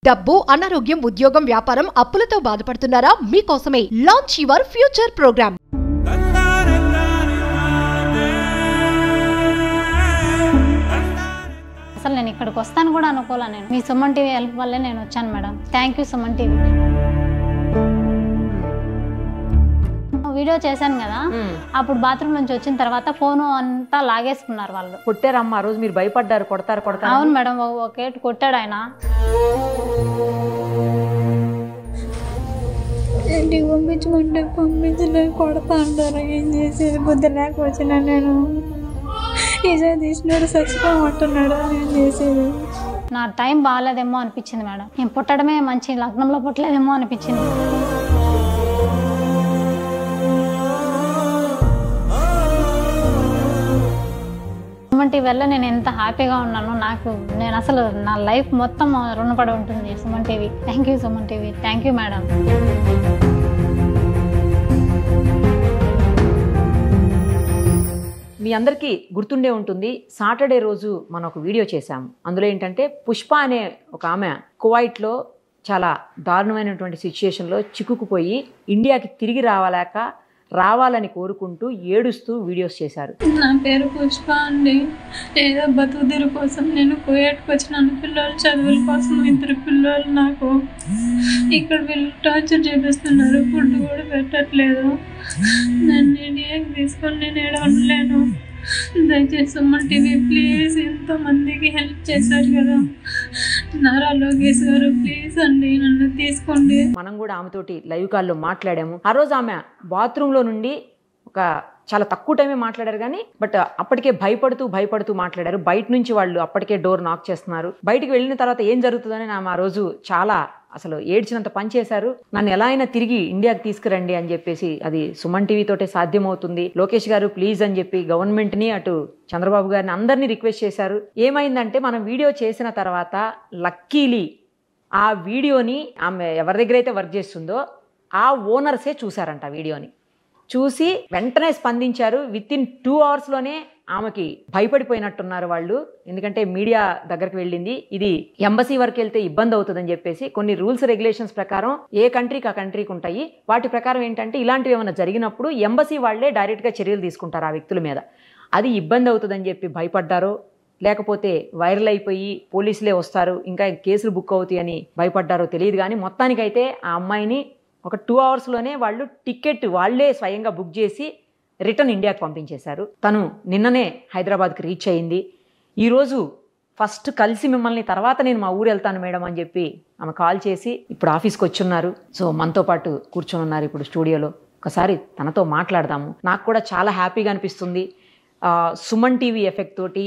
డబ్బు, అనారోగ్యం, ఉద్యోగం, వ్యాపారం, అప్పులతో బాధపడుతున్నారా? మీకోసమే లాంచ్ యువర్ ఫ్యూచర్ ప్రోగ్రామ్. అసలు నేను ఇక్కడికి వస్తాను కూడా అనుకోలే. నేను మీ సుమన్ టీవీ హెల్ప్ వల్లే నేను వచ్చాను madam. Thank you Suman TV. Video చేశాను కదా, అప్పుడు బాత్రూమ్ నుంచి వచ్చిన తర్వాత ఫోన్ అంతా లాగేసుకున్నారు వాళ్ళు. కొట్టారమ్మా ఆ రోజు? మీరు భయపడ్డారు కొడతారు? అవును మేడం, ఒకేటి కొట్టాడు ఆయన. ఇంటికి పంపించమంటే పంపించలేదు, కొడతా అంటారు. ఏం చేసేది? బుద్ధి లేక వచ్చినా నేను. ఈసారి తీసినాడు చచ్చిపోమంటున్నాడు. ఏం చేసేది? నా టైం బాగాలేదేమో అనిపించింది మేడం. నేను పుట్టడమే మంచి లగ్నంలో పుట్టలేదేమో అనిపించింది. సుమన్ టీవీ వల్ల నేను ఎంత హ్యాపీగా ఉన్నాను. నేను అసలు నా లైఫ్ మొత్తం రుణపడి ఉంటుంది Suman TV. Thank you Suman TV. Thank you madam. మీ అందరికీ గుర్తుండే ఉంటుంది, సాటర్డే రోజు మనం ఒక వీడియో చేశాము. అందులో ఏంటంటే పుష్ప అనే ఒక ఆమె కువైట్లో చాలా దారుణమైనటువంటి సిచ్యుయేషన్లో చిక్కుకుపోయి ఇండియాకి తిరిగి రావాలని కోరుకుంటూ ఏడుస్తూ వీడియోస్ చేశారు. నా పేరు పుష్ప అండి. ఏదో బతుకుదెరు కోసం నేను కువైట్కి వచ్చినాను. పిల్లలు చదువుల కోసం 2 పిల్లలు నాకు. ఇక్కడ వీళ్ళు టార్చర్ చేపిస్తున్నారు. ఫుడ్ కూడా పెట్టట్లేదు. నన్ను ఇండియాకి తీసుకొని నేను ఏడ ఉండలేను. దయచేసి సుమన్ టీవీ ప్లీజ్, ఎంతో మందికి హెల్ప్ చేశారు కదా, నారా లోకేష్ గారు ప్లీజ్ అండి నన్ను తీసుకోండి. మనం కూడా ఆమెతోటి లైవ్ కాల్లో మాట్లాడాము. ఆ రోజు ఆమె బాత్రూంలో నుండి ఒక చాలా తక్కువ టైమే మాట్లాడారు కానీ బట్ అప్పటికే భయపడుతూ మాట్లాడారు. బయట నుంచి వాళ్ళు అప్పటికే డోర్ నాక్ చేస్తున్నారు. బయటికి వెళ్ళిన తర్వాత ఏం జరుగుతుందని ఆమె ఆ రోజు చాలా అసలు ఏడ్చినంత పని చేశారు. నన్ను ఎలా అయినా తిరిగి ఇండియాకి తీసుకురండి అని చెప్పేసి, అది సుమన్ టీవీ తోటే సాధ్యమవుతుంది, లోకేష్ గారు ప్లీజ్ అని చెప్పి గవర్నమెంట్ని అటు చంద్రబాబు గారిని అందరినీ రిక్వెస్ట్ చేశారు. ఏమైందంటే మనం వీడియో చేసిన తర్వాత లక్కీలీ ఆ వీడియోని ఆమె ఎవరి దగ్గర అయితే వర్క్ చేస్తుందో ఆ ఓనర్సే చూసారంట. వీడియోని చూసి వెంటనే స్పందించారు. విత్ ఇన్ 2 అవర్స్లోనే ఆమెకి భయపడిపోయినట్టున్నారు వాళ్ళు. ఎందుకంటే మీడియా దగ్గరికి వెళ్ళింది, ఇది ఎంబసీ వరకు వెళ్తే ఇబ్బంది అవుతుందని చెప్పేసి కొన్ని రూల్స్ రెగ్యులేషన్స్ ప్రకారం ఏ కంట్రీకి ఆ కంట్రీకి ఉంటాయి. వాటి ప్రకారం ఏంటంటే ఇలాంటివి ఏమైనా జరిగినప్పుడు ఎంబసీ వాళ్ళే డైరెక్ట్గా చర్యలు తీసుకుంటారు ఆ వ్యక్తుల మీద. అది ఇబ్బంది అవుతుందని చెప్పి భయపడ్డారో, లేకపోతే వైరల్ అయిపోయి పోలీసులే వస్తారు ఇంకా కేసులు బుక్ అవుతాయి అని భయపడ్డారో తెలియదు. కానీ మొత్తానికైతే ఆ అమ్మాయిని ఒక 2 అవర్స్లోనే వాళ్ళు టికెట్ వాళ్ళే స్వయంగా బుక్ చేసి రిటర్న్ ఇండియాకి పంపించేశారు. తను నిన్ననే హైదరాబాద్కి రీచ్ అయ్యింది. ఈరోజు ఫస్ట్ కలిసి మిమ్మల్ని, తర్వాత నేను మా ఊరు వెళ్తాను మేడం అని చెప్పి ఆమె కాల్ చేసి ఇప్పుడు ఆఫీస్కి వచ్చున్నారు. సో మనతో పాటు కూర్చొని ఉన్నారు ఇప్పుడు స్టూడియోలో. ఒకసారి తనతో మాట్లాడదాము. నాకు కూడా చాలా హ్యాపీగా అనిపిస్తుంది. సుమన్ టీవీ ఎఫెక్ట్ తోటి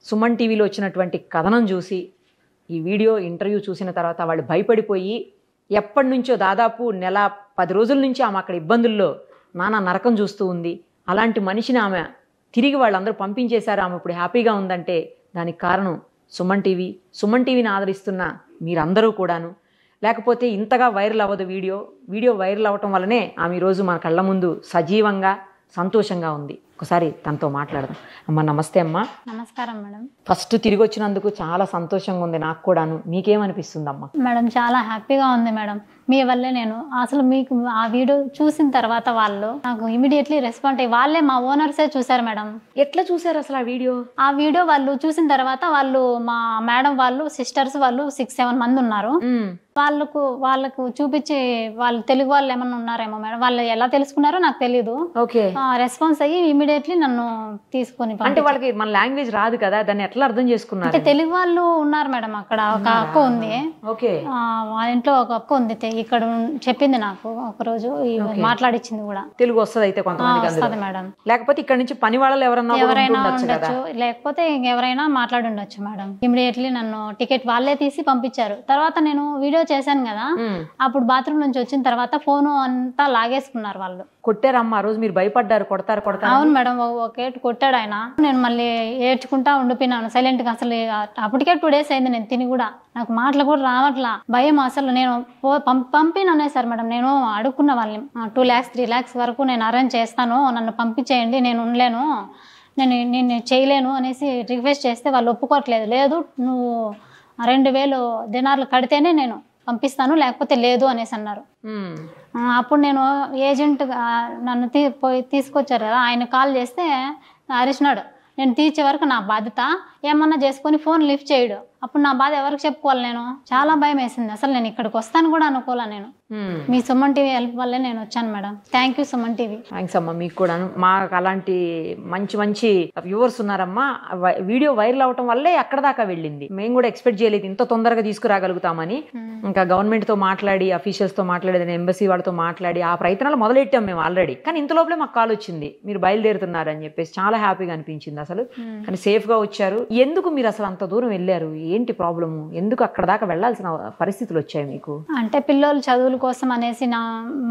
సుమన్ టీవీలో వచ్చినటువంటి కథనం చూసి ఈ వీడియో ఇంటర్వ్యూ చూసిన తర్వాత వాళ్ళు భయపడిపోయి ఎప్పటి నుంచో దాదాపు నెల 10 రోజుల నుంచి ఆమె అక్కడ ఇబ్బందుల్లో నానా నరకం చూస్తూ ఉంది. అలాంటి మనిషిని ఆమె తిరిగి వాళ్ళందరూ పంపించేశారు. ఆమె ఇప్పుడు హ్యాపీగా ఉందంటే దానికి కారణం సుమన్ టీవీ. సుమన్ టీవీని ఆదరిస్తున్న మీరందరూ కూడాను. లేకపోతే ఇంతగా వైరల్ అవ్వదు వీడియో వైరల్ అవ్వటం వల్లనే ఆమె ఈరోజు మన కళ్ళ ముందు సజీవంగా సంతోషంగా ఉంది. ఒకసారి తనతో మాట్లాడదాం. అమ్మ నమస్తే. అమ్మ నమస్కారం మేడం. ఫస్ట్ తిరిగి వచ్చినందుకు చాలా సంతోషంగా ఉంది నాకు కూడాను. మీకేమనిపిస్తుందమ్మా? మేడం చాలా హ్యాపీగా ఉంది మేడం. మీ వల్లే నేను అసలు మీకు ఆ వీడియో చూసిన తర్వాత వాళ్ళు నాకు ఇమీడియట్లీ రెస్పాండ్ అయ్యి వాళ్ళే మా ఓనర్సే చూసారు మేడం. ఎట్లా చూసారు అసలు ఆ వీడియో? వాళ్ళు చూసిన తర్వాత వాళ్ళు మా మేడం వాళ్ళు సిస్టర్స్ వాళ్ళు 6-7 మంది ఉన్నారు. వాళ్ళకు చూపించి వాళ్ళు తెలుగు వాళ్ళు ఏమన్నా ఉన్నారేమో మేడం. వాళ్ళు ఎలా తెలుసుకున్నారో నాకు తెలియదు. రెస్పాన్స్ అయ్యి ఇమీడియట్లీ నన్ను తీసుకొని, అంటే వాళ్ళకి మన లాంగ్వేజ్ రాదు కదా, దాన్ని ఎట్లా అర్థం చేసుకున్నారు? అంటే తెలుగు వాళ్ళు ఉన్నారు మేడం. అక్కడ ఒక అక్క ఉంది, వాళ్ళ ఇంట్లో ఒక అక్క ఉంది. ఇక్కడ చెప్పింది నాకు ఒక రోజు మాట్లాడిచ్చింది కూడా. తెలుగు వస్తుంది అయితే కొంతమంది మేడం. లేకపోతే ఇక్కడ నుంచి పని వాళ్ళు ఎవరైనా ఉండొచ్చు, లేకపోతే ఎవరైనా మాట్లాడి ఉండొచ్చు మేడం. ఇమీడియట్లీ నన్ను టికెట్ వాళ్ళే తీసి పంపించారు. తర్వాత నేను వీడియో చేశాను కదా, అప్పుడు బాత్రూమ్ నుంచి వచ్చిన తర్వాత ఫోన్ అంతా లాగేసుకున్నారు వాళ్ళు. కొట్టారమ్మా ఆ రోజు? మీరు భయపడ్డారు కొడతారు? అవును మేడం, ఒకేటి కొట్టాడు ఆయన. నేను మళ్ళీ ఏడ్చుకుంటా ఉండిపోయినాను సైలెంట్ గా. అసలు అప్పటికే 2 days అయింది నేను తిని కూడా. నాకు మాటలు కూడా రావట్లా, భయం. అసలు నేను పంపిననేసారు మేడం. నేను అడుక్కున్న వాళ్ళని 2 lakhs 3 lakhs వరకు నేను అరేంజ్ చేస్తాను, నన్ను పంపించేయండి, నేను ఉండలేను, నేను చేయలేను అనేసి రిక్వెస్ట్ చేస్తే వాళ్ళు ఒప్పుకోవట్లేదు. లేదు నువ్వు 2000 దినార్లు కడితేనే నేను పంపిస్తాను, లేకపోతే లేదు అనేసి అన్నారు. అప్పుడు నేను ఏజెంట్ నన్ను తీసుకొచ్చారు కదా, ఆయన కాల్ చేస్తే అరిచినాడు. నేను తీర్చే వరకు నా బాధ్యత, ఏమన్నా చేసుకొని ఫోన్ లిఫ్ట్ చేయడు. అప్పుడు నా బాధ ఎవరికి చెప్పుకోవాలి? నేను చాలా భయం వేసింది. అసలు నేను ఇక్కడికి వస్తాను కూడా అనుకోలే. నేను మీ సుమన్ టీవీ హెల్ప్ వల్లే నేను వచ్చాను madam. Thank you Suman TV. Thanks అమ్మా. మీకు కూడా మాకు అలాంటి మంచి మంచి వ్యూవర్స్ ఉన్నారమ్మా. వీడియో వైరల్ అవటం వల్లే అక్కడ దాకా వెళ్ళింది. మేము కూడా ఎక్స్పెక్ట్ చేయలేదు ఇంత తొందరగా తీసుకురాగలుగుతామని. ఇంకా గవర్నమెంట్తో మాట్లాడి, అఫీషియల్స్తో మాట్లాడి, ఎంబసీ వాళ్ళతో మాట్లాడి ఆ ప్రయత్నాలు మొదలెట్టాం మేము ఆల్రెడీ. కానీ ఇంత లోపలే మాకు కాల్ వచ్చింది, మీరు బయలుదేరుతున్నారు అని చెప్పేసి. చాలా హ్యాపీగా అనిపించింది అసలు. కానీ సేఫ్గా వచ్చారు. ఎందుకు మీరు అసలు అంత దూరం వెళ్ళారు? ఏంటి ప్రాబ్లము? ఎందుకు అక్కడ దాకా వెళ్లాల్సిన పరిస్థితులు వచ్చాయి మీకు? అంటే పిల్లలు చదువుల కోసం అనేసి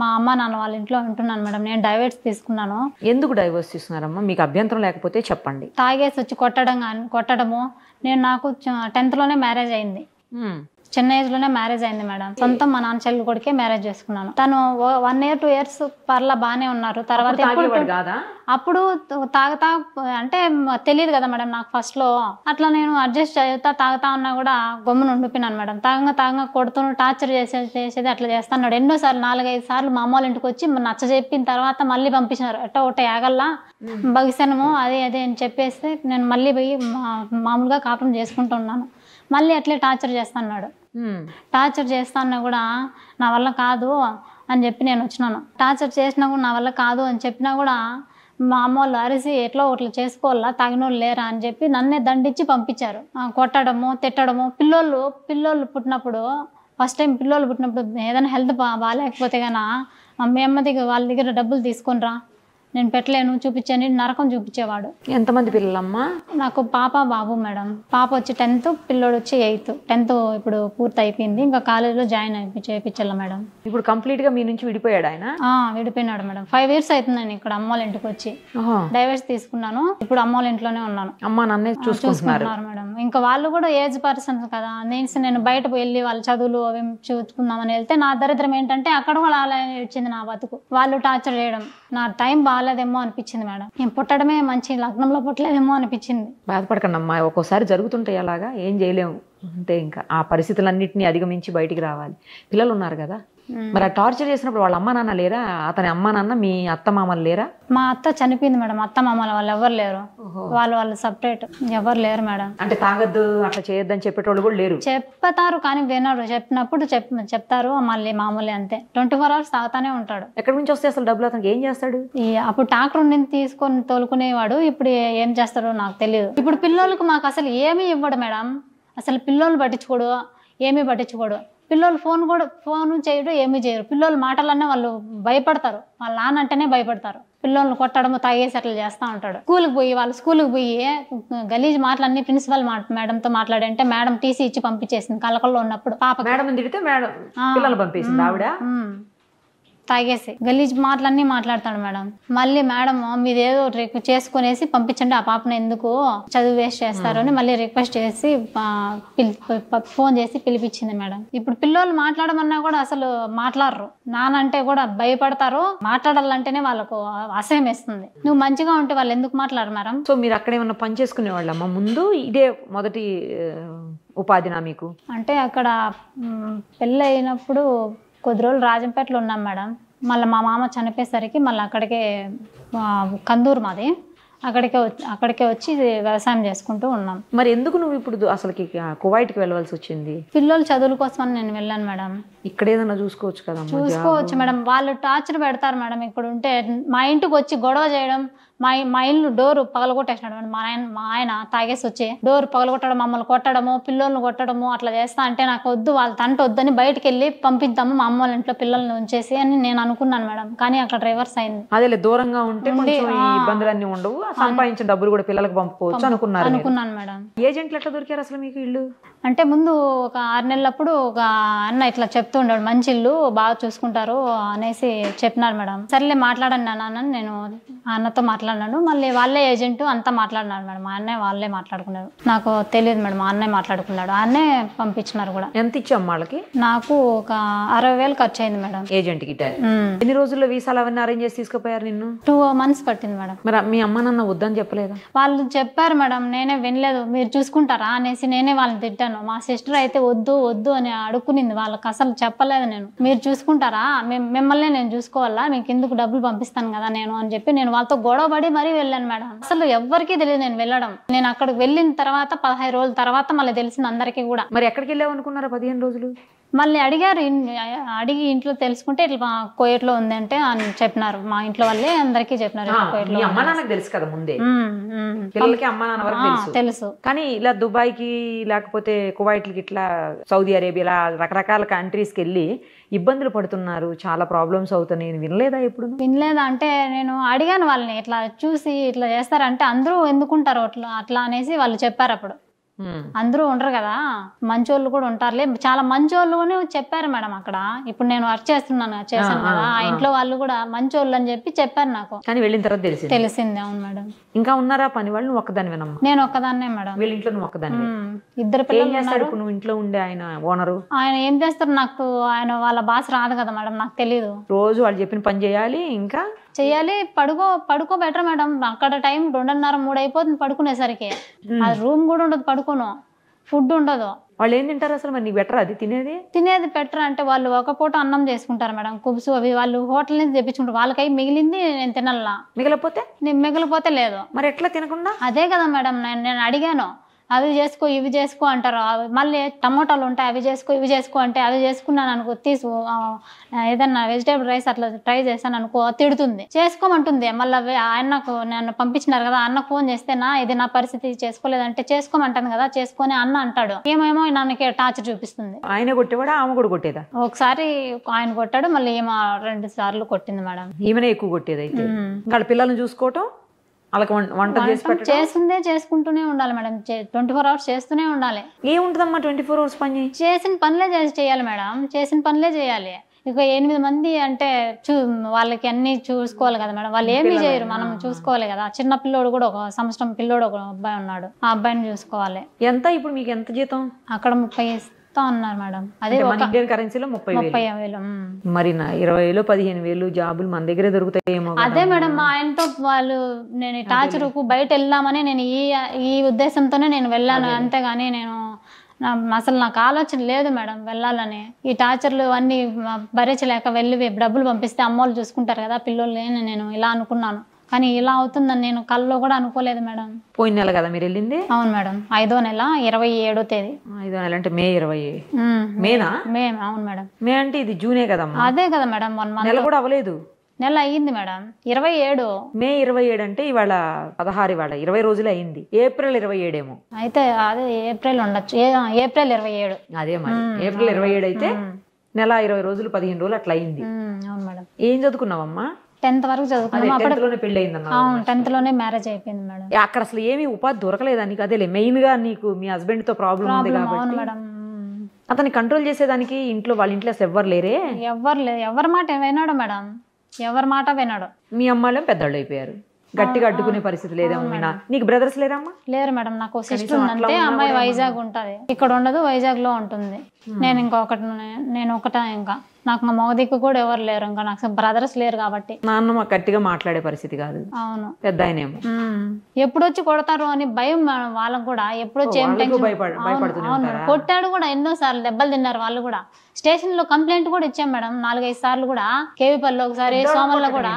మా అమ్మ నాన్న వాళ్ళ ఇంట్లో ఉంటున్నాను మేడం. నేను డైవర్స్ తీసుకున్నాను. ఎందుకు డైవర్స్ తీసుకున్నారమ్మా? మీకు అభ్యంతరం లేకపోతే చెప్పండి. తాగేసి వచ్చి కొట్టడము. నాకు 10th లోనే మ్యారేజ్ అయింది. చిన్న ఏజ్ లోనే మ్యారేజ్ అయింది మేడం. సొంతం మా నాన్న చెల్లి కొడుకే మ్యారేజ్ చేసుకున్నాను. తను 1 year 2 years పర్లా బాగానే ఉన్నారు. తర్వాత అప్పుడు తాగుతా అంటే తెలియదు కదా మేడం నాకు ఫస్ట్ లో. అట్లా నేను అడ్జస్ట్ అవుతా తాగుతా ఉన్నా కూడా గమ్మున ఉండిపోయినాను మేడం. తాగంగా కొడుతూ టార్చర్ చేసేది అట్లా చేస్తున్నాడు. ఎన్నోసార్లు 4-5 సార్లు మా అమ్మ వాళ్ళ ఇంటికి వచ్చి నచ్చ చెప్పిన తర్వాత మళ్ళీ పంపించినారు. ఒకటి యాగల్లా బగిసనము అదే అని చెప్పేస్తే నేను మళ్ళీ పోయి మామూలుగా కాపురం చేసుకుంటూ ఉన్నాను. మళ్ళీ అట్లే టార్చర్ చేస్తున్నాడు. టార్చర్ చేస్తున్నా కూడా నా వల్ల కాదు అని చెప్పి నేను వచ్చినాను. టార్చర్ చేసినా కూడా నా వల్ల కాదు అని చెప్పినా కూడా మా అమ్మ వాళ్ళు అరిసి ఎట్లా ఒకట్లు చేసుకోవాలా, తాగినోళ్ళు లేరా అని చెప్పి నన్నే దండించి పంపించారు. కొట్టడము, తిట్టడము. పిల్లోళ్ళు పుట్టినప్పుడు ఫస్ట్ టైం పిల్లోళ్ళు పుట్టినప్పుడు ఏదైనా హెల్త్ బాగాలేకపోతే కన్నా మీ అమ్మ దగ్గర వాళ్ళ దగ్గర డబ్బులు తీసుకొనిరా, నేను పెట్టలేను, చూపించని నరకం చూపించేవాడు. ఎంతమంది పిల్లలమ్మా? నాకు పాప బాబు మేడం. పాప వచ్చి 10th, పిల్లోడు వచ్చి 8th. 10th ఇప్పుడు పూర్తి అయిపోయింది. ఇంకా కాలేజీలో జాయిన్ చేయించాల మేడం. ఇప్పుడు కంప్లీట్ గా మీ నుంచి విడిపోయాడు ఆయన? విడిపోయినాడు మేడం. 5 years అవుతుంది నేను ఇక్కడ అమ్మ వాళ్ళ ఇంటికి వచ్చి. డైవర్స్ తీసుకున్నాను. ఇప్పుడు అమ్మ వాళ్ళ ఇంట్లోనే ఉన్నాను. అమ్మ నాన్నే చూసుకుంటున్నారు మేడం. ఇంకా వాళ్ళు కూడా ఏజ్ పర్సన్స్ కదా, నేను బయట వెళ్ళి వాళ్ళ చదువులు అవి చూసుకుందామని వెళ్తే నా దరిద్రం ఏంటంటే అక్కడ కూడా అలా వచ్చింది నా బతుకు. వాళ్ళు టార్చర్ చేయడం, నా టైం బాగాలేదేమో అనిపించింది మేడం. నేను పుట్టడమే మంచి లగ్నంలో పుట్టలేదేమో అనిపించింది. బాధపడకండి అమ్మా, ఒక్కోసారి జరుగుతుంటాయి అలాగా, ఏం చేయలేము అంతే. ఇంకా ఆ పరిస్థితులన్నింటినీ అధిగమించి బయటికి రావాలి. పిల్లలు ఉన్నారు కదా, మరి ఆ టార్చర్ చేసినప్పుడు వాళ్ళ అమ్మ నాన్న లేరా? అతని అమ్మ నాన్న మీ అత్త మామలు లేరా? మా అత్త చనిపోయింది మేడం. అత్త మామలు వాళ్ళు ఎవరు లేరు. వాళ్ళు సపరేట్ ఎవరు లేరు మేడం. అంటే తాగద్దు అట్లా చేయొద్దని చెప్పేటోళ్ళు కూడా లేరు? చెప్తారు కానీ వినరు. చెప్పినప్పుడు చెప్తారు మళ్ళీ మామూలే అంతే. 24 hours తాగుతానే ఉంటాడు. ఎక్కడి నుంచి వస్తే అసలు డబ్బులు అతనికి ఏం చేస్తాడు? అప్పుడు ట్రాక్టర్ ఉండి తీసుకొని తోలుకునేవాడు. ఇప్పుడు ఏం చేస్తాడో నాకు తెలియదు. ఇప్పుడు పిల్లలకు మాకు అసలు ఏమీ ఇవ్వడు మేడం. అసలు పిల్లలు పట్టించుకోడు, ఏమీ పట్టించుకోడు. పిల్లలు ఫోన్ చేయడు, ఏమీ చేయరు. పిల్లలు మాటలన్నీ వాళ్ళు భయపడతారు. వాళ్ళ నాన్న అంటేనే భయపడతారు. పిల్లల్ని కొట్టడము, తాగేసి అట్లా చేస్తూ ఉంటాడు. స్కూల్కి పోయి గలీజ్ మాటలన్నీ ప్రిన్సిపల్ మేడంతో మాట్లాడంటే మేడం టీసీ ఇచ్చి పంపించేసింది. కలకల్లో ఉన్నప్పుడు పాప మేడం తిడితే మేడం పిల్లలు పంపేసింది ఆవిడ. తాగేసి గలీజ్ మాటలన్నీ మాట్లాడతాడు మేడం. మళ్ళీ మేడం మీదేదో చేసుకునేసి పంపించండి, ఆ పాపను ఎందుకు చదువు వేస్ట్ చేస్తారు అని మళ్ళీ రిక్వెస్ట్ చేసి ఫోన్ చేసి పిలిపించింది మేడం. ఇప్పుడు పిల్లలు మాట్లాడమన్నా కూడా అసలు మాట్లాడరు. నానంటే కూడా భయపడతారు. మాట్లాడాలంటేనే వాళ్ళకు అసహ్యం వేస్తుంది. నువ్వు మంచిగా ఉంటే వాళ్ళు ఎందుకు మాట్లాడరు మేడం? సో మీరు అక్కడ ఏమన్నా పని చేసుకునే వాళ్ళమ్మా ముందు? ఇదే మొదటి ఉపాధినా మీకు? అంటే అక్కడ పెళ్ళి అయినప్పుడు కొద్ది రోజులు రాజంపేటలో ఉన్నాం మేడం. మళ్ళీ మా మామ చనిపోయేసరికి మళ్ళీ అక్కడికే కందూరు మాది, అక్కడికే వచ్చి వ్యవసాయం చేసుకుంటూ ఉన్నాం. మరి ఎందుకు నువ్వు ఇప్పుడు అసలుకి కువైట్కి వెళ్ళవలసి వచ్చింది? పిల్లలు చదువుల కోసం అని నేను వెళ్ళాను మేడం. ఇక్కడ ఏదైనా చూసుకోవచ్చు కదా? చూసుకోవచ్చు మేడం. వాళ్ళు టార్చర్ పెడతారు మేడం. ఇక్కడ ఉంటే మా ఇంటికి వచ్చి గొడవ చేయడం, మా ఇల్లు డోరు పగలగొట్టేసినాడు మేడం. మా ఆయన తాగేసి వచ్చి డోర్ పగలగొట్టడం, మమ్మల్ని కొట్టడము, పిల్లల్ని కొట్టడము అట్లా చేస్తా అంటే నాకు వద్దు, వాళ్ళ తంట వద్దని బయటకు వెళ్ళి పంపిద్దాము మా అమ్మ వాళ్ళ ఇంట్లో పిల్లల్ని ఉంచేసి అని నేను అనుకున్నాను మేడం. కానీ అక్కడ రివర్స్ అయింది. అదే దూరంగా ఉంటే ఇబ్బందులన్నీ ఉండవు, సంపాదించిన డబ్బులు కూడా పిల్లలకు పంపుకోవచ్చు అనుకున్నాను మేడం. ఏజెంట్లు ఎట్లా దొరికారు అసలు మీకు ఇల్లు? అంటే ముందు ఒక 6 నెలలప్పుడు ఒక అన్న ఇట్లా చెప్తూ ఉండాడు, మంచి ఇల్లు బాగా చూసుకుంటారు అనేసి చెప్పినారు మేడం. సర్లే మాట్లాడండి అన్న, నేను ఆ అన్నతో మాట్లాడాను. మాట్లాడినాడు. మళ్ళీ వాళ్ళే ఏజెంట్ అంతా మాట్లాడినాడు మేడం. మా అన్నయ్య వాళ్ళే మాట్లాడుకున్నారు. నాకు తెలియదు మేడం, మా అన్నయ్య మాట్లాడుకున్నాడు. అన్నే పంపించినారు కూడా. ఎంత ఇచ్చాం వాళ్ళకి? నాకు ఒక 60,000 ఖర్చు అయింది మేడం. ఏజెంట్ కి ఎన్ని రోజుల్లో వీసాలు అవన్నీ అరేంజ్ చేసి తీసుకుపోయారు నిన్ను? 2 months పట్టింది మేడం. మరి మీ అమ్మ నాన్న వద్దని చెప్పలేదా? వాళ్ళు చెప్పారు మేడం, నేనే వినలేదు. మీరు చూసుకుంటారా అనేసి నేనే వాళ్ళని తిట్టాను. మా సిస్టర్ అయితే వద్దు వద్దు అని అడుక్కునింది. వాళ్ళకి అసలు చెప్పలేదు నేను. మీరు చూసుకుంటారా, మిమ్మల్ని నేను చూసుకోవాలా, మీకు ఎందుకు డబ్బులు పంపిస్తాను కదా నేను అని చెప్పి నేను వాళ్ళతో గొడవపడి మరీ వెళ్ళాను మేడం. అసలు ఎవ్వరికీ తెలియదు నేను వెళ్ళడం. నేను అక్కడికి వెళ్ళిన తర్వాత 15 రోజుల తర్వాత మళ్ళీ తెలిసింది అందరికీ కూడా. మరి ఎక్కడికి వెళ్ళావు అనుకున్నారా 15 రోజులు? మళ్ళీ అడిగారు, అడిగి ఇంట్లో తెలుసుకుంటే ఇట్లా కోయట్లో ఉంది అంటే అని చెప్పినారు. మా ఇంట్లో వాళ్ళే అందరికీ చెప్పినారు. అమ్మ నాన్నకి తెలుసు కదా ముందే, పిల్లలకి అమ్మ నాన్న వరకు తెలుసు. కానీ ఇలా దుబాయ్ కి లేకపోతే కువైట్లకి ఇట్లా సౌదీ అరేబియా రకరకాల కంట్రీస్ కి వెళ్ళి ఇబ్బందులు పడుతున్నారు, చాలా ప్రాబ్లమ్స్ అవుతున్నాయి, వినలేదా ఎప్పుడు? వినలేదా అంటే నేను అడిగాను వాళ్ళని, ఇట్లా చూసి ఇట్లా చేస్తారంటే అందరూ ఎందుకుంటారు అట్లా అనేసి వాళ్ళు చెప్పారు. అప్పుడు అందరూ ఉండరు కదా, మంచోళ్ళు కూడా ఉంటారులే, చాలా మంచోళ్ళు చెప్పారు మేడం అక్కడ. ఇప్పుడు నేను వర్క్ చేశాను కదా, ఆ ఇంట్లో వాళ్ళు కూడా మంచోళ్ళు అని చెప్పి చెప్పారు నాకు. కానీ వెళ్ళిన తర్వాత తెలిసింది. అవును మేడం. ఇంకా ఉన్నారా పని వాళ్ళు? నువ్వు ఒక్కదాని వినమ్మా? నేను ఒక్కదాన్నే మేడం. వీళ్ళ ఇంట్లో నువ్వు ఒక్కదాన్ని? 2 పిల్లలు ఉన్నారు. నువ్వు ఇంట్లో ఉండే ఆయన ఓనరు ఆయన ఏం చేస్తారు నాకు, ఆయన వాళ్ళ భాష రాదు కదా మేడం, నాకు తెలీదు. రోజు వాళ్ళు చెప్పిన పని చేయాలి, ఇంకా చెయ్యాలి. పడుకో బెటర్ మేడం. అక్కడ టైం 2:30, 3 అయిపోతుంది పడుకునేసరికి. అది రూమ్ కూడా ఉండదు, పడుకోను, ఫుడ్ ఉండదు. వాళ్ళు ఏం తింటారు అసలు? మరి నీకు బెటర్ అది తినేది బెటర్ అంటే వాళ్ళు ఒక పూట అన్నం చేసుకుంటారు మేడం, కుబ్సు అవి వాళ్ళు హోటల్ నుంచి తెప్పించుకుంటారు. వాళ్ళకై మిగిలింది నేను తినాలా, మిగిలిపోతే లేదు. మరి ఎట్లా తినకుండా? అదే కదా మేడం, నేను అడిగాను, అవి చేసుకో ఇవి చేసుకో అంటారు. మళ్ళీ టమోటాలు ఉంటాయి, అవి చేసుకో అంటే అవి చేసుకున్నాను అనుకో, ఏదన్నా వెజిటేబుల్ రైస్ అట్లా ట్రై చేశాను అనుకో, తిడుతుంది. చేసుకోమంటుంది. మళ్ళీ ఆయనకు నన్ను పంపించినారు కదా, అన్నకు ఫోన్ చేస్తే ఇది నా పరిస్థితి, చేసుకోలేదంటే చేసుకోమంటాను కదా, చేసుకొని అన్న అంటాడు. ఏమేమో నన్ను టార్చర్ చూపిస్తుంది. ఆయన కొట్టేవాడా ఆమె కూడా కొట్టేదా? ఒకసారి ఆయన కొట్టాడు, మళ్ళీ ఈమె 2 సార్లు కొట్టింది మేడం. ఈమెనే ఎక్కువ కొట్టేది అయితే. వాళ్ళ పిల్లల్ని చూసుకోవటం, వాళ్ళకి వంట చేసిందే చేసుకుంటూనే ఉండాలి మేడం. 24 hours చేస్తూనే ఉండాలి. ఏముంటదమ్మా 24 hours పని? చేసిన పనులే చేయాలి మేడం, చేసిన పనులే చేయాలి. ఇక 8 మంది అంటే వాళ్ళకి అన్ని చూసుకోవాలి కదా మేడం. వాళ్ళు ఏమీ చేయరు, మనం చూసుకోవాలి కదా. చిన్న పిల్లోడు కూడా 1 సంవత్సరం పిల్లోడు ఒక అబ్బాయి ఉన్నాడు, ఆ అబ్బాయిని చూసుకోవాలి. ఎంత ఇప్పుడు మీకు ఎంత జీతం? అక్కడ 30 అన్నారు మేడం. అదే ఇండియన్ కరెన్సీలో 30,000. మరి 20,000 15,000 జాబులు మన దగ్గరే దొరుకుతాయేమో. అదే మేడం, మా ఆయనతో వాళ్ళు నేను టార్చర్కు బయట వెళ్దామని నేను ఈ ఉద్దేశంతోనే నేను వెళ్ళాను, అంతేగాని నేను అసలు నాకు ఆలోచన లేదు మేడం వెళ్ళాలని. ఈ టార్చర్లు అన్నీ భరించలేక వెళ్ళి డబ్బులు పంపిస్తే అమ్మోళ్ళు చూసుకుంటారు కదా పిల్లల్ని, నేను ఇలా అనుకున్నాను. కానీ ఇలా అవుతుందని నేను కల్లో కూడా అనుకోలేదు మేడం. పోయిన నెల కదా మీరు వెళ్ళింది? అవును మేడం, 5వ నెల 27వ తేదీ. 5వ నెల అంటే మే 20. మేనా? మే. అవును మేడం. మే అంటే ఇది జూనే కదమ్మా. అదే కదా మేడం, 1 month. నెల కూడా అవ్వలేదు. నెల అయ్యింది మేడం, 27. మే 27 అంటే ఇవాళ 16, ఇవాళ 20 రోజులు అయింది. ఏప్రిల్ 27 ఏమో అయితే. అదే ఏప్రిల్ ఉండొచ్చు, ఏప్రిల్ 27. అదే మరి ఏప్రిల్ 27 అయితే నెల 20 రోజులు 15 రోజులు అట్లా అయింది. అవును మేడం. ఏం చదువుకున్నావమ్మా? 10th వరకు చదువుకున్నాం. అప్పుడే పెళ్లి అయిందన్న? 10th లోనే మ్యారేజ్ అయిపోయింది మేడం. అక్కడ అసలు ఏమి ఉపాధి దొరకలేదా నీకు? అదేలే మెయిన్ గా నీకు మీ హస్బెండ్ తో ప్రాబ్లం ఉంది కాబట్టి అతన్ని కంట్రోల్ చేసేదానికి వాళ్ళ ఇంట్లో అసలు ఎవ్వరు లేరే? ఎవ్వరు లేదు. ఎవరి మాట వినాడు మేడం, ఎవరి మాట వినాడు. మీ అమ్మాయిలేం పెద్దవాళ్ళు అయిపోయారు, గట్టిగా అడ్డుకునే పరిస్థితి లేదేమో. నీకు బ్రదర్స్ లేరమ్మా? లేరు మేడం, నాకు సిస్టర్ ఉందంటే. అమ్మాయి వైజాగ్ ఉంటది, ఇక్కడ ఉండదు, వైజాగ్ లో ఉంటుంది. నేను ఒకటే, ఇంకా నాకు మా మగదిక్కు కూడా ఎవరు లేరు, ఇంకా నాకు బ్రదర్స్ లేరు కాబట్టి. నాన్న మాకు గట్టిగా మాట్లాడే పరిస్థితి కాదు. అవును, పెద్ద ఆయనేమో ఎప్పుడొచ్చి కొడతారు అని భయం వాళ్ళకు కూడా. ఎప్పుడొచ్చి ఏం టెన్షన్. కొట్టాడు కూడా, ఎన్నోసార్లు దెబ్బలు తిన్నారు వాళ్ళు కూడా. స్టేషన్ లో కంప్లైంట్ కూడా ఇచ్చాం మేడం 4-5 సార్లు కూడా. కేవీపల్లిలో ఒకసారి, సోమల్లో కూడా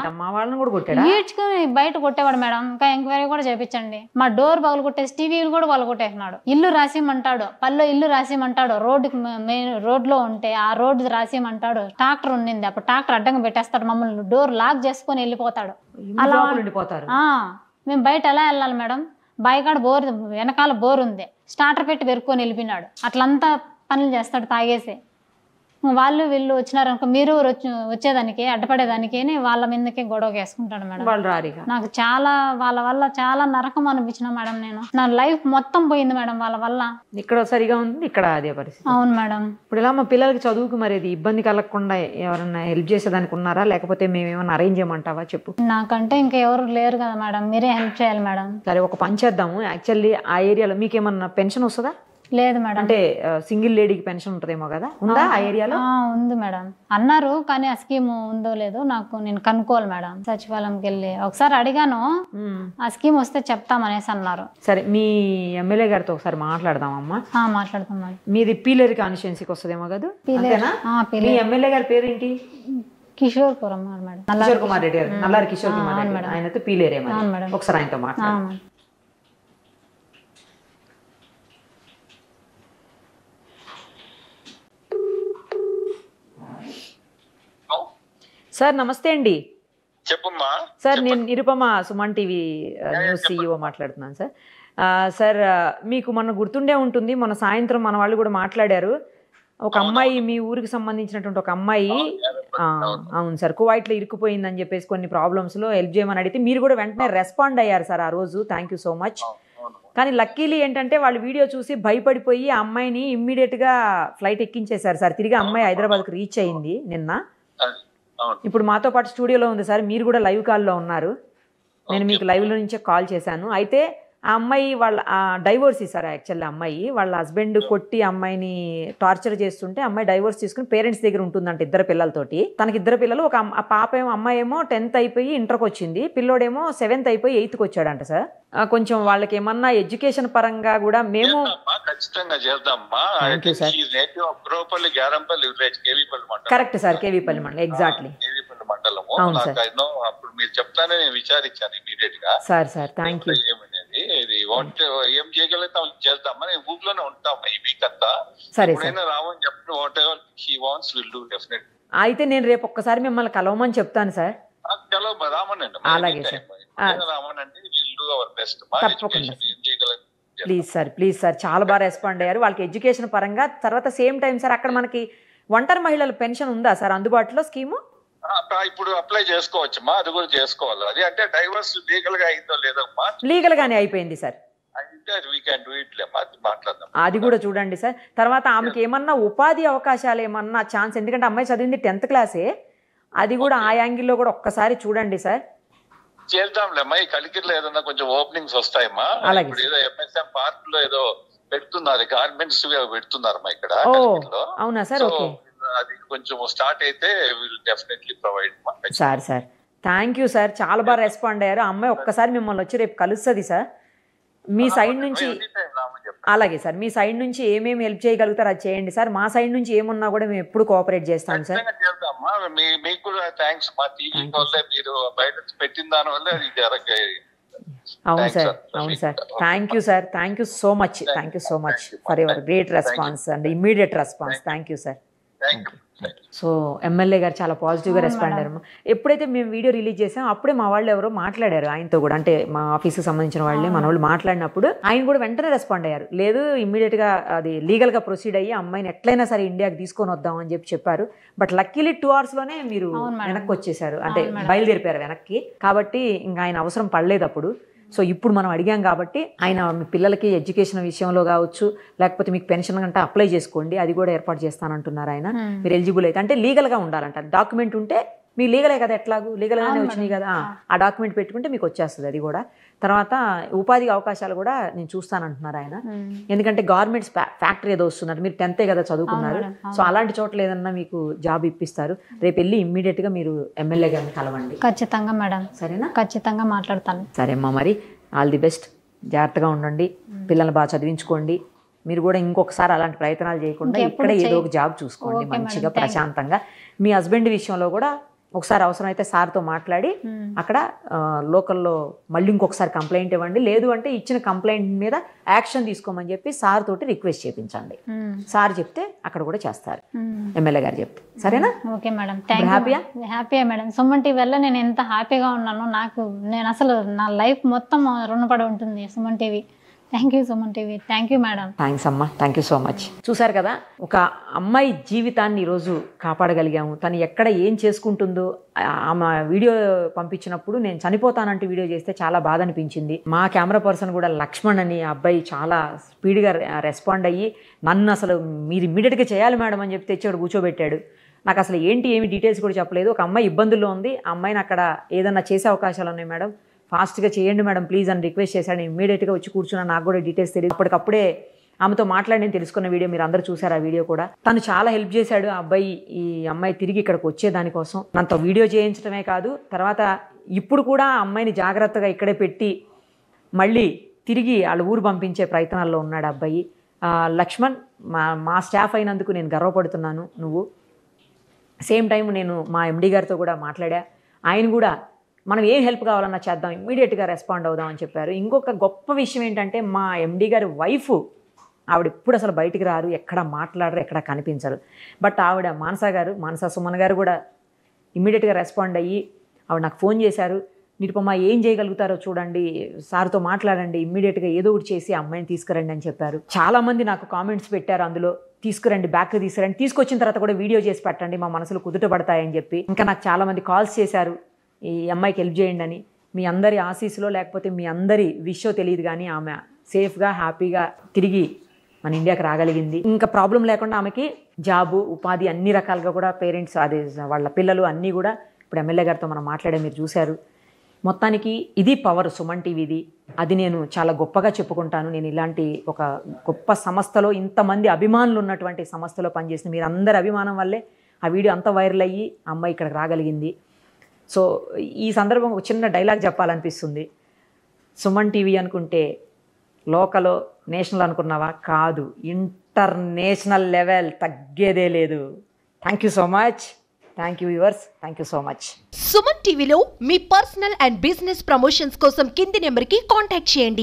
ఈడ్చుకుని బయట కొట్టేవాడు మేడం. ఇంకా ఎంక్వైరీ కూడా చేయించండి. మా డోర్ పగలు కొట్టేసి టీవీలు కూడా వాళ్ళు కొట్టేసినాడు. ఇల్లు రాసిమంటాడు, పల్లె ఇల్లు రాసిమంటాడు. రోడ్లో ఉంటే ఆ రోడ్డు రాసిమంటాడు. ట్రాక్టర్ ఉండింది అప్పుడు, ట్రాక్టర్ అడ్డంగా పెట్టేస్తాడు, మమ్మల్ని డోర్ లాక్ చేసుకొని వెళ్ళిపోతాడు. అలా మేము బయట ఎలా వెళ్ళాలి మేడం? బాయికాడ బోర్, వెనకాల బోర్ ఉంది, స్టార్టర్ పెట్టి పెరుక్కొని వెళ్ళిపోయినాడు. అట్లంతా పనులు చేస్తాడు తాగేసి. వాళ్ళు వీళ్ళు వచ్చినారనుకో మీరు వచ్చేదానికి అడ్డపడేదానికి వాళ్ళ మీదకే గొడవ వేసుకుంటాడు మేడం. వాళ్ళు రారిగా. నాకు చాలా వాళ్ళ వల్ల చాలా నరకం అనిపించిన మేడం. నేను నా లైఫ్ మొత్తం పోయింది మేడం వాళ్ళ వల్ల. ఇక్కడ సరిగా ఉంది, ఇక్కడ అదే పరిస్థితి. అవును మేడం. ఇప్పుడు ఇలా మా పిల్లలకి చదువుకు మరి ఇది ఇబ్బంది కలగకుండా ఎవరన్నా హెల్ప్ చేసేదానికి ఉన్నారా, లేకపోతే మేము ఏమన్నా అరేంజ్ చేయమంటావా చెప్పు? నాకంటే ఇంకా ఎవరు లేరు కదా మేడం, మీరే హెల్ప్ చేయాలి మేడం. సరే ఒక పని చేద్దాము. యాక్చువల్లీ ఆ ఏరియాలో మీకేమన్నా పెన్షన్ వస్తుందా? లేదు మేడం. అంటే సింగిల్ లేడీకి పెన్షన్ ఉంటుందేమో కదా, ఉందా ఆ ఏరియాలో? ఉంది మేడం అన్నారు, కానీ ఆ స్కీమ్ ఉందో లేదో నేను కనుక్కోవాలి మేడం. సచివాలయంకి వెళ్ళి ఒకసారి అడిగాను, ఆ స్కీమ్ వస్తే చెప్తామనేసి అన్నారు. సరే మీ ఎమ్మెల్యే గారితో ఒకసారి మాట్లాడదామమ్మా. మాట్లాడతాం మేడం. మీది పీలేరు కాన్స్టిట్యున్సీకి వస్తుందేమో కదా? మీ ఎమ్మెల్యే గారి పేరేంటి? కిషోర్పురం మేడం. కిషోర్ కుమార్ రెడ్డి గారు, నల్లారి కిషోర్ కుమార్ రెడ్డి. ఆయనతో పీలేరే మేడం. ఒకసారి ఆయనతో మాట్లాడండి. సార్ నమస్తే అండి. చెప్పమ్మా. సార్ నేను Nirupama Suman TV news CEO మాట్లాడుతున్నాను సార్. సార్ మీకు మొన్న గుర్తుండే ఉంటుంది, మొన్న సాయంత్రం మన వాళ్ళు కూడా మాట్లాడారు. ఒక అమ్మాయి మీ ఊరికి సంబంధించినటువంటి ఒక అమ్మాయి, అవును సార్, కువైట్లో ఇరుక్కుపోయిందని చెప్పేసి కొన్ని ప్రాబ్లమ్స్లో హెల్ప్ చేయమని అడిగితే మీరు కూడా వెంటనే రెస్పాండ్ అయ్యారు సార్ ఆ రోజు. Thank you so much. కానీ లక్కీలీ ఏంటంటే వాళ్ళు వీడియో చూసి భయపడిపోయి ఆ అమ్మాయిని ఇమ్మీడియట్గా ఫ్లైట్ ఎక్కించేశారు సార్. తిరిగి అమ్మాయి హైదరాబాద్కి రీచ్ అయింది నిన్న. ఇప్పుడు మాతో పాటు స్టూడియోలో ఉంది సార్, మీరు కూడా లైవ్ కాల్లో ఉన్నారు. నేను మీకు లైవ్లో నుంచే కాల్ చేశాను. అయితే ఆ అమ్మాయి వాళ్ళ డైవోర్సీ సార్. యాక్చువల్లీ అమ్మాయి వాళ్ళ హస్బెండ్ కొట్టి అమ్మాయిని టార్చర్ చేస్తుంటే అమ్మాయి డైవోర్స్ తీసుకుని పేరెంట్స్ దగ్గర ఉంటుందంట ఇద్దరు పిల్లలతోటి. తనకి ఇద్దరు పిల్లలు, ఒక పాప ఏమో అమ్మాయి ఏమో 10th అయిపోయి ఇంటర్కి వచ్చింది, పిల్లోడేమో 7th అయిపోయి 8th వచ్చాడంట సార్. కొంచెం వాళ్ళకి ఏమన్నా ఎడ్యుకేషన్ పరంగా కూడా మేము ఖచ్చితంగా చేద్దామా. కరెక్ట్ సార్, కేవీపల్లి మండలం. ఎగ్జాక్ట్లీ మండలము. అప్పుడు మీరు చెప్తానే నేను విచారించాను ఇమీడియట్ గా. Sir thank you. ఏం చేయగలుగుతాం చేద్దామని ఊర్లోనే ఉంటాం ఈ వీక్ అంతా. సరే రావని చెప్పి what ever he wants will do definitely. అయితే నేను రేపు ఒక్కసారి మిమ్మల్ని కలవమని చెప్తాను సార్. రామనండి. అలాగే సార్, రామనండి. Will do our best. తప్పకుండా ప్లీజ్ సార్. చాలా బాగా రెస్పాండ్ అయ్యారు. వాళ్ళకి ఎడ్యుకేషన్ పరంగా. తర్వాత సేమ్ టైం సార్ అక్కడ మనకి ఒంటరి మహిళల పెన్షన్ ఉందా సార్ అందుబాటులో స్కీము? ఇప్పుడు అప్లై చేసుకోవచ్చమ్మా, అది కూడా చేసుకోవాలి. అది అంటే డైవర్స్ లీగల్ గా అయిందో లేదమ్మా? లీగల్ గానే అయిపోయింది సార్. అది కూడా చూడండి సార్. తర్వాత ఆమెకి ఏమన్నా ఉపాధి అవకాశాలు ఏమన్నా ఛాన్స్, ఎందుకంటే అమ్మాయి చదివింది 10th క్లాసే, అది కూడా ఆ యాంగిల్లో కూడా ఒక్కసారి చూడండి సార్. చేద్దాంలేమ్మా. ఈ కలికిరిలో ఏదన్నా కొంచెం ఓపెనింగ్స్ వస్తాయమ్మా. ఇప్పుడు ఏదో MSM పార్క్ లో ఏదో పెడుతున్నారు, గార్మెంట్స్ పెడుతున్నారమ్మా ఇక్కడ. అవునా సార్? ఓకే, అది కొంచెం స్టార్ట్ అయితే will definitely provide. Sir thank you sir. చాలా బాగా రెస్పాండ్ అయ్యారు. ఆ అమ్మాయి ఒక్కసారి మిమ్మల్ని వచ్చి రేపు కలుస్తుంది సార్. మీ సైడ్ నుంచి అలాగే సార్, మీ సైడ్ నుంచి ఏమేమి హెల్ప్ చేయగలుగుతారు అది చేయండి సార్. మా సైడ్ నుంచి ఏమున్నా కూడా మేము ఎప్పుడు కోఆపరేట్ చేస్తాం సార్. మీకు కూడా థ్యాంక్స్. మా టీవీ వల్లే మీరు బయట పెట్టిన దాని వల్ల అది జరగాయి. అవును sir. Thank you so much for your great response and immediate response. Thank you sir. So MLA గారు చాలా పాజిటివ్గా రెస్పాండ్ అయ్యారు. ఎప్పుడైతే మేము వీడియో రిలీజ్ చేసామో అప్పుడే మా వాళ్ళు ఎవరో మాట్లాడారు ఆయనతో కూడా, అంటే మా ఆఫీస్కి సంబంధించిన వాళ్ళే మన వాళ్ళు మాట్లాడినప్పుడు ఆయన కూడా వెంటనే రెస్పాండ్ అయ్యారు. లేదు ఇమ్మీడియట్గా అది లీగల్గా ప్రొసీడ్ అయ్యి అమ్మాయిని ఎట్లయినా సరే ఇండియాకి తీసుకొని వద్దాం అని చెప్పారు. బట్ లక్కీలీ 2 hours మీరు వెనక్కి వచ్చేసారు, అంటే బయలుదేరిపోయారు వెనక్కి. కాబట్టి ఇంకా ఆయన అవసరం పడలేదు అప్పుడు. సో ఇప్పుడు మనం అడిగాం కాబట్టి ఆయన మీ పిల్లలకి ఎడ్యుకేషన్ విషయంలో కావచ్చు, లేకపోతే మీకు పెన్షన్ అంటే అప్లై చేసుకోండి, అది కూడా ఏర్పాటు చేస్తానంటున్నారు ఆయన. మీరు ఎలిజిబుల్ అయితే, అంటే లీగల్గా ఉండాలంట. డాక్యుమెంట్ ఉంటే మీ లీగలే కదా, ఎట్లాగూ లీగల్గానే వచ్చినాయి కదా, ఆ డాక్యుమెంట్ పెట్టుకుంటే మీకు వచ్చేస్తుంది అది కూడా. తర్వాత ఉపాధి అవకాశాలు కూడా నేను చూస్తానంటున్నారు ఆయన. ఎందుకంటే గవర్నమెంట్ ఫ్యాక్టరీ ఏదో వస్తున్నారు, మీరు 10th కదా చదువుకున్నారు. సో అలాంటి చోట్ల ఏదన్నా మీకు జాబ్ ఇప్పిస్తారు. రేపు వెళ్ళి ఇమ్మీడియట్గా మీరు ఎమ్మెల్యే గారిని కలవండి. ఖచ్చితంగా మేడం. సరేనా? ఖచ్చితంగా మాట్లాడతాను. సరే అమ్మా, మరి ఆల్ ది బెస్ట్. జాగ్రత్తగా ఉండండి, పిల్లల్ని బాగా చదివించుకోండి. మీరు కూడా ఇంకొకసారి అలాంటి ప్రయత్నాలు చేయకుండా ఇక్కడ ఏదో ఒక జాబ్ చూసుకోండి మంచిగా ప్రశాంతంగా. మీ హస్బెండ్ విషయంలో కూడా ఒకసారి అవసరమైతే సార్తో మాట్లాడి అక్కడ లోకల్లో మళ్ళీ ఇంకొకసారి కంప్లైంట్ ఇవ్వండి. లేదు అంటే ఇచ్చిన కంప్లైంట్ మీద యాక్షన్ తీసుకోమని చెప్పి సార్ తోటి రిక్వెస్ట్ చేయించండి. సార్ చెప్తే అక్కడ కూడా చేస్తారు, ఎమ్మెల్యే గారు చెప్తే. సరేనా? Okay madam. హ్యాపీయా మేడం. సుమన్ టీవీ వల్ల నేను ఎంత హ్యాపీగా ఉన్నాను. నేను అసలు నా లైఫ్ మొత్తం రుణపడి ఉంటుంది Suman TV. Thank you Suman TV, thank you madam. Thanks అమ్మా, థ్యాంక్ యూ సో మచ్. చూసారు కదా, ఒక అమ్మాయి జీవితాన్ని ఈరోజు కాపాడగలిగాము. తను ఎక్కడ ఏం చేసుకుంటుందో ఆమె వీడియో పంపించినప్పుడు నేను చనిపోతానంటూ వీడియో చేస్తే చాలా బాధ అనిపించింది. మా కెమెరా పర్సన్ కూడా లక్ష్మణ్ అని అబ్బాయి చాలా స్పీడ్గా రెస్పాండ్ అయ్యి నన్ను అసలు మీరు ఇమ్మీడియట్గా చేయాలి మేడం అని చెప్పి తెచ్చి అక్కడ కూర్చోబెట్టాడు. నాకు అసలు ఏమి డీటెయిల్స్ కూడా చెప్పలేదు. ఒక అమ్మాయి ఇబ్బందుల్లో ఉంది, ఆ అమ్మాయిని అక్కడ ఏదన్నా చేసే అవకాశాలు ఉన్నాయి మేడం, ఫాస్ట్గా చేయండి మేడం ప్లీజ్ అని రిక్వెస్ట్ చేశాడు. ఇమ్మీడియట్గా వచ్చి కూర్చున్నా, నాకు కూడా డీటెయిల్స్ తెలియదు. అప్పటికప్పుడే ఆమెతో మాట్లాడి నేను తెలుసుకున్న వీడియో మీరు అందరూ చూసారు. ఆ వీడియో కూడా తను చాలా హెల్ప్ చేశాడు ఆ అబ్బాయి, ఈ అమ్మాయి తిరిగి ఇక్కడికి వచ్చే దానికోసం. నాతో వీడియో చేయించడమే కాదు, తర్వాత ఇప్పుడు కూడా ఆ అమ్మాయిని జాగ్రత్తగా ఇక్కడే పెట్టి మళ్ళీ తిరిగి వాళ్ళ ఊరు పంపించే ప్రయత్నాల్లో ఉన్నాడు ఆ అబ్బాయి. లక్ష్మణ్, మా స్టాఫ్ అయినందుకు నేను గర్వపడుతున్నాను. నువ్వు సేమ్ టైం నేను మా ఎండి గారితో కూడా మాట్లాడా, ఆయన కూడా మనం ఏం హెల్ప్ కావాలన్నా చేద్దాం, ఇమ్మీడియట్గా రెస్పాండ్ అవుదాం అని చెప్పారు. ఇంకొక గొప్ప విషయం ఏంటంటే మా ఎండి గారి వైఫ్, ఆవిడ ఎప్పుడు అసలు బయటికి రారు, ఎక్కడ మాట్లాడరు, ఎక్కడ కనిపించరు. బట్ ఆవిడ మానస సుమన్ గారు కూడా ఇమ్మీడియట్గా రెస్పాండ్ అయ్యి ఆవిడ నాకు ఫోన్ చేశారు. నిరుపమ ఏం చేయగలుగుతారో చూడండి, సార్తో మాట్లాడండి, ఇమ్మీడియట్గా ఏదో ఒకటి చేసి అమ్మాయిని తీసుకురండి అని చెప్పారు. చాలామంది నాకు కామెంట్స్ పెట్టారు అందులో, తీసుకురండి, బ్యాక్ తీసుకురండి, తీసుకొచ్చిన తర్వాత కూడా వీడియో చేసి పెట్టండి, మా మనసులు కుదుట పడతాయని చెప్పి. ఇంకా నాకు చాలామంది కాల్స్ చేశారు, ఈ అమ్మాయికి హెల్ప్ చేయండి అని. మీ అందరి ఆశీస్సులో లేకపోతే మీ అందరి విషయం తెలియదు కానీ ఆమె సేఫ్గా హ్యాపీగా తిరిగి మన ఇండియాకి రాగలిగింది. ఇంకా ప్రాబ్లం లేకుండా ఆమెకి జాబు, ఉపాధి అన్ని రకాలుగా కూడా పేరెంట్స్, అదే వాళ్ళ పిల్లలు అన్నీ కూడా ఇప్పుడు ఎమ్మెల్యే గారితో మనం మాట్లాడే మీరు చూశారు. మొత్తానికి ఇది పవర్ సుమన్ టీవీది. అది నేను చాలా గొప్పగా చెప్పుకుంటాను. నేను ఇలాంటి ఒక గొప్ప సంస్థలో, ఇంతమంది అభిమానులు ఉన్నటువంటి సంస్థలో పనిచేసిన మీరందరి అభిమానం వల్లే ఆ వీడియో అంత వైరల్ అయ్యి అమ్మాయి ఇక్కడికి రాగలిగింది. సో ఈ సందర్భం ఒక చిన్న డైలాగ్ చెప్పాలనిపిస్తుంది. సుమన్ టీవీ అనుకుంటే లోకలో, నేషనల్ అనుకున్నావా? కాదు, ఇంటర్నేషనల్ లెవెల్, తగ్గేదే లేదు. Thank you so much. Thank you viewers, thank you so much. Suman టీవీలో మీ పర్సనల్ అండ్ బిజినెస్ ప్రమోషన్స్ కోసం కింది నెంబర్కి కాంటాక్ట్ చేయండి.